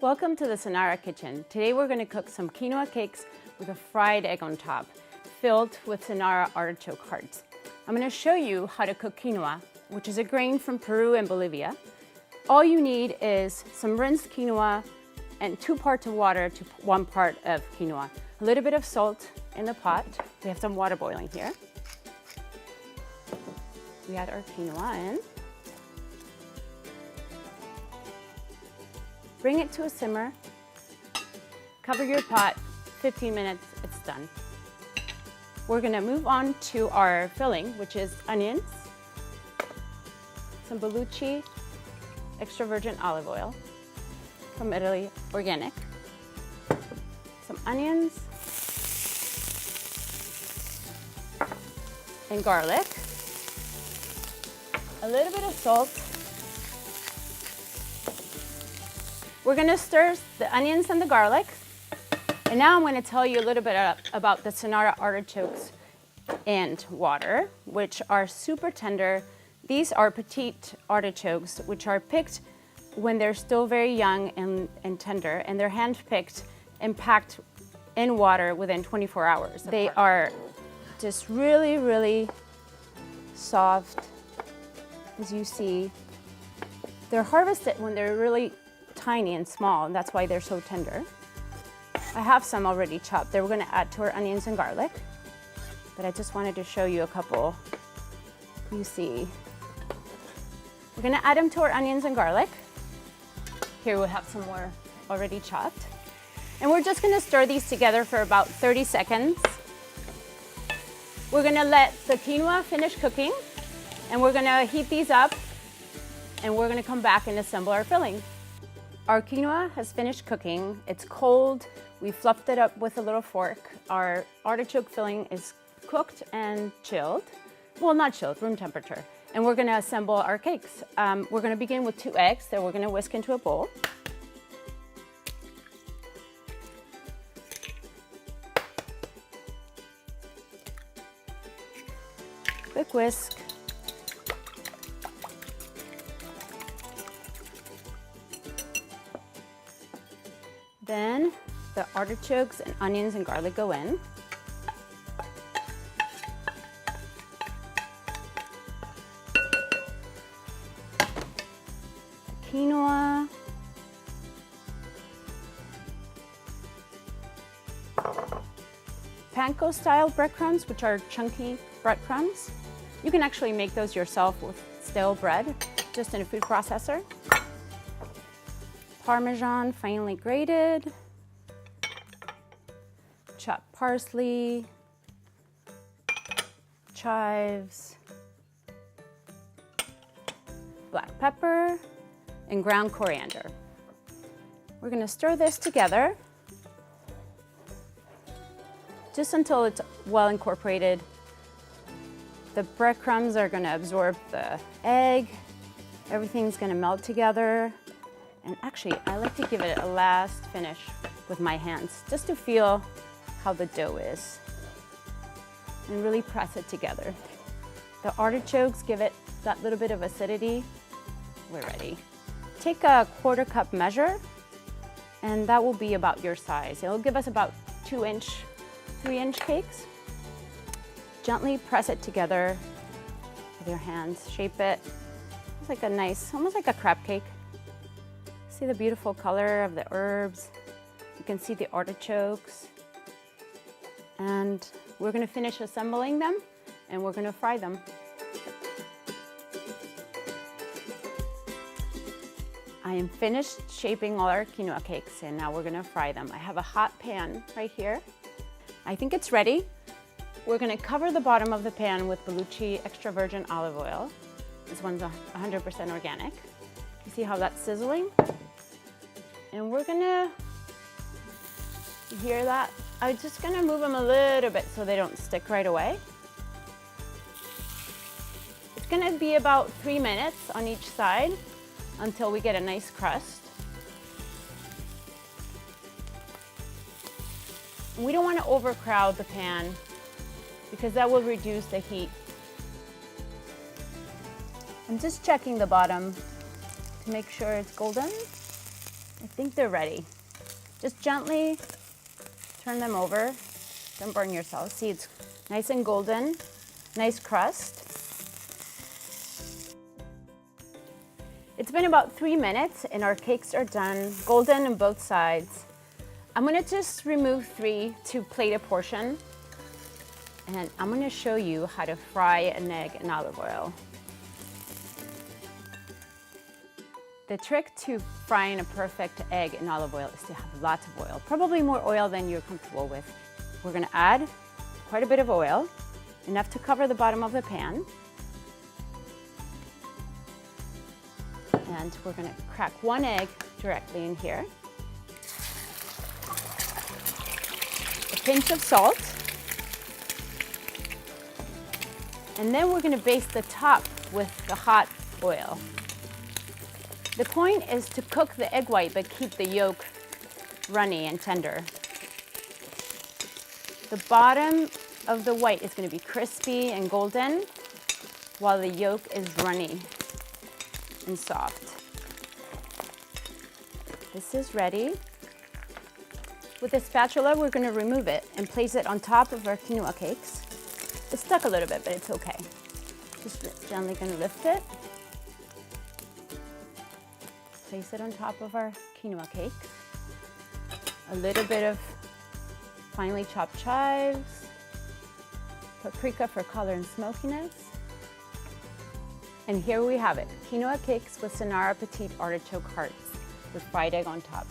Welcome to the Cynara kitchen. Today we're going to cook some quinoa cakes with a fried egg on top, filled with Cynara artichoke hearts. I'm going to show you how to cook quinoa, which is a grain from Peru and Bolivia. All you need is some rinsed quinoa and 2 parts of water to 1 part of quinoa. A little bit of salt in the pot. We have some water boiling here. We add our quinoa in. Bring it to a simmer. Cover your pot, 15 minutes, it's done. We're gonna move on to our filling, which is onions, some Bellucci extra virgin olive oil from Italy, organic, some onions, and garlic, a little bit of salt. We're gonna stir the onions and the garlic. And now I'm gonna tell you a little bit about the Cynara artichokes and water, which are super tender. These are petite artichokes, which are picked when they're still very young and tender, and they're hand-picked and packed in water within 24 hours. They are just really, really soft, as you see. They're harvested when they're really tiny and small, and that's why they're so tender. I have some already chopped that we're gonna add to our onions and garlic, but I just wanted to show you a couple. You see. We're gonna add them to our onions and garlic. Here we have some more already chopped. And we're just gonna stir these together for about 30 seconds. We're gonna let the quinoa finish cooking, and we're gonna heat these up, and we're gonna come back and assemble our filling. Our quinoa has finished cooking. It's cold. We fluffed it up with a little fork. Our artichoke filling is cooked and chilled. Well, not chilled, room temperature. And we're gonna assemble our cakes. We're gonna begin with 2 eggs that we're gonna whisk into a bowl. Quick whisk. Then the artichokes and onions and garlic go in. Quinoa. Panko style breadcrumbs, which are chunky breadcrumbs. You can actually make those yourself with stale bread, just in a food processor. Parmesan finely grated, chopped parsley, chives, black pepper, and ground coriander. We're gonna stir this together just until it's well incorporated. The breadcrumbs are gonna absorb the egg. Everything's gonna melt together. And actually, I like to give it a last finish with my hands, just to feel how the dough is. And really press it together. The artichokes give it that little bit of acidity. We're ready. Take a 1/4 cup measure, and that will be about your size. It'll give us about 2-inch, 3-inch cakes. Gently press it together with your hands. Shape it. It's like a nice, almost like a crab cake. See the beautiful color of the herbs. You can see the artichokes. And we're gonna finish assembling them, and we're gonna fry them. I am finished shaping all our quinoa cakes, and now we're gonna fry them. I have a hot pan right here. I think it's ready. We're gonna cover the bottom of the pan with Bellucci extra virgin olive oil. This one's 100% organic. You see how that's sizzling? And we're gonna, you hear that? I'm just gonna move them a little bit so they don't stick right away. It's gonna be about 3 minutes on each side until we get a nice crust. And we don't wanna overcrowd the pan because that will reduce the heat. I'm just checking the bottom to make sure it's golden. I think they're ready. Just gently turn them over. Don't burn yourself. See, it's nice and golden, nice crust. It's been about 3 minutes and our cakes are done, golden on both sides. I'm gonna just remove 3 to plate a portion. And I'm gonna show you how to fry an egg in olive oil. The trick to frying a perfect egg in olive oil is to have lots of oil, probably more oil than you're comfortable with. We're gonna add quite a bit of oil, enough to cover the bottom of the pan. And we're gonna crack 1 egg directly in here. A pinch of salt. And then we're gonna baste the top with the hot oil. The point is to cook the egg white but keep the yolk runny and tender. The bottom of the white is gonna be crispy and golden while the yolk is runny and soft. This is ready. With a spatula, we're gonna remove it and place it on top of our quinoa cakes. It's stuck a little bit, but it's okay. Just gently gonna lift it. Place it on top of our quinoa cakes. A little bit of finely chopped chives. Paprika for color and smokiness. And here we have it, quinoa cakes with Cynara petite artichoke hearts with fried egg on top.